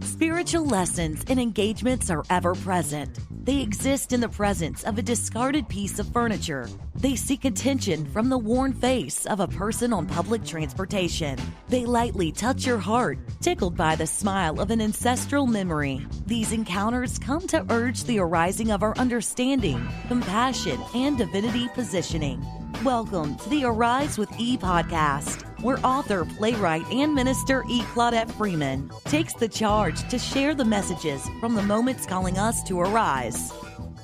Spiritual lessons and engagements are ever present. They exist in the presence of a discarded piece of furniture. They seek attention from the worn face of a person on public transportation. They lightly touch your heart, tickled by the smile of an ancestral memory. These encounters come to urge the arising of our understanding, compassion, and divinity positioning. Welcome to the Arise with E podcast, where author, playwright, and minister E. Claudette Freeman takes the charge to share the messages from the moments calling us to arise.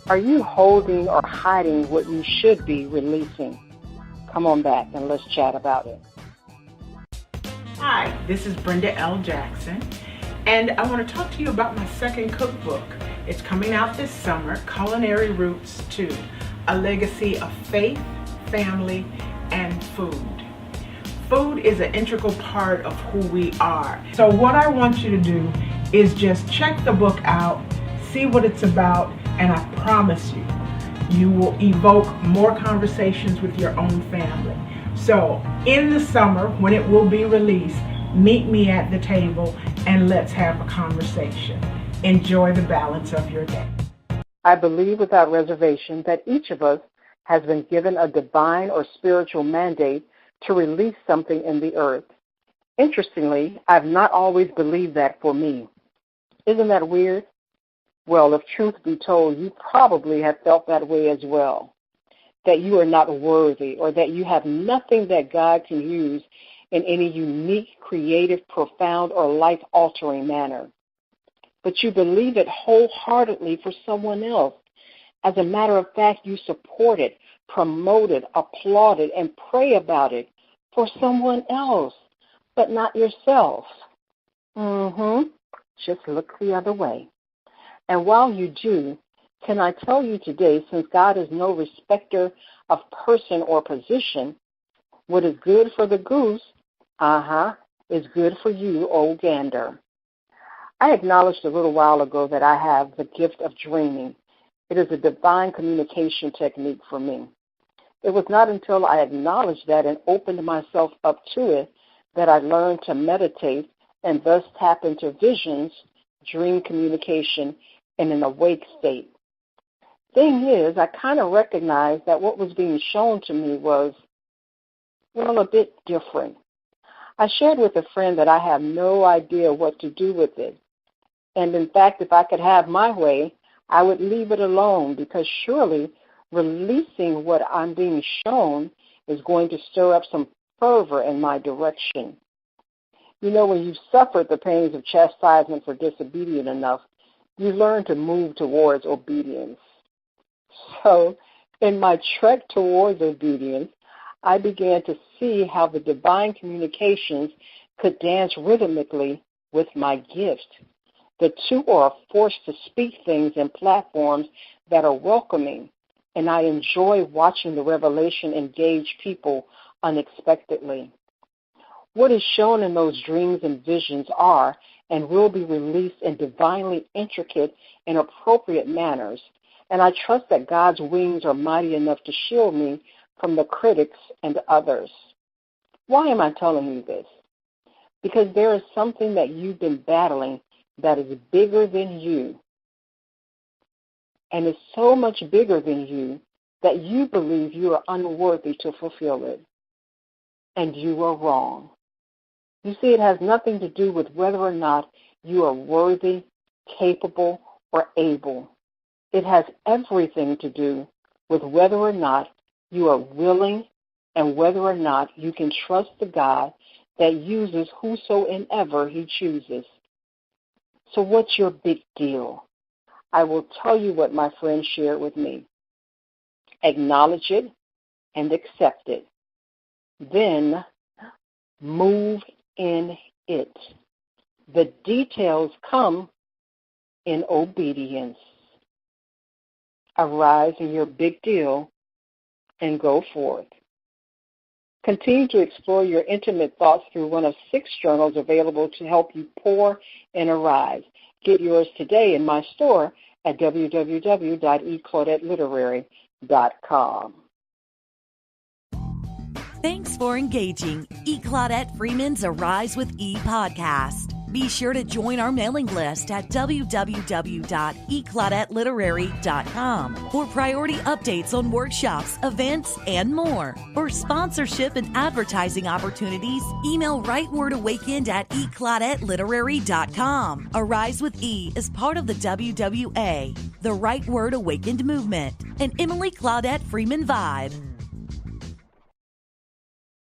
Are you holding or hiding what you should be releasing? Come on back and let's chat about it. Hi, this is Brenda L. Jackson, and I want to talk to you about my second cookbook. It's coming out this summer, Culinary Roots 2, a legacy of faith, family, and food. Food is an integral part of who we are. So what I want you to do is just check the book out, see what it's about, and I promise you, you will evoke more conversations with your own family. So in the summer, when it will be released, meet me at the table and let's have a conversation. Enjoy the balance of your day. I believe without reservation that each of us has been given a divine or spiritual mandate to release something in the earth. Interestingly, I've not always believed that for me. Isn't that weird? Well, if truth be told, you probably have felt that way as well, that you are not worthy or that you have nothing that God can use in any unique, creative, profound, or life-altering manner. But you believe it wholeheartedly for someone else. As a matter of fact, you support it, promote it, applaud it, and pray about it for someone else, but not yourself. Just look the other way. And while you do, can I tell you today, since God is no respecter of person or position, what is good for the goose, is good for you, old gander. I acknowledged a little while ago that I have the gift of dreaming. It is a divine communication technique for me. It was not until I acknowledged that and opened myself up to it that I learned to meditate and thus tap into visions, dream communication, in an awake state. Thing is, I kind of recognized that what was being shown to me was, a bit different. I shared with a friend that I have no idea what to do with it. And in fact, if I could have my way, I would leave it alone, because surely releasing what I'm being shown is going to stir up some fervor in my direction. You know, when you've suffered the pains of chastisement for disobedience enough, you learn to move towards obedience. So in my trek towards obedience, I began to see how the divine communications could dance rhythmically with my gift. The two are forced to speak things in platforms that are welcoming, and I enjoy watching the revelation engage people unexpectedly. What is shown in those dreams and visions are and will be released in divinely intricate and appropriate manners, and I trust that God's wings are mighty enough to shield me from the critics and others. Why am I telling you this? Because there is something that you've been battling that is bigger than you, and is so much bigger than you that you believe you are unworthy to fulfill it. And you are wrong. You see, it has nothing to do with whether or not you are worthy, capable, or able. It has everything to do with whether or not you are willing and whether or not you can trust the God that uses whosoever he chooses. So what's your big deal? I will tell you what my friend shared with me. Acknowledge it and accept it. Then move in it. The details come in obedience. Arise in your big deal and go forth. Continue to explore your intimate thoughts through one of 6 journals available to help you pour and arise. Get yours today in my store at www.eclaudetteliterary.com. Thanks for engaging Claudette Freeman's Arise with E podcast. Be sure to join our mailing list at www.eclaudetteliterary.com for priority updates on workshops, events, and more. For sponsorship and advertising opportunities, email rightwordawakened@eclaudetteliterary.com. Arise with E is part of the WWA, the Right Word Awakened movement, and Emily Claudette Freeman Vibe.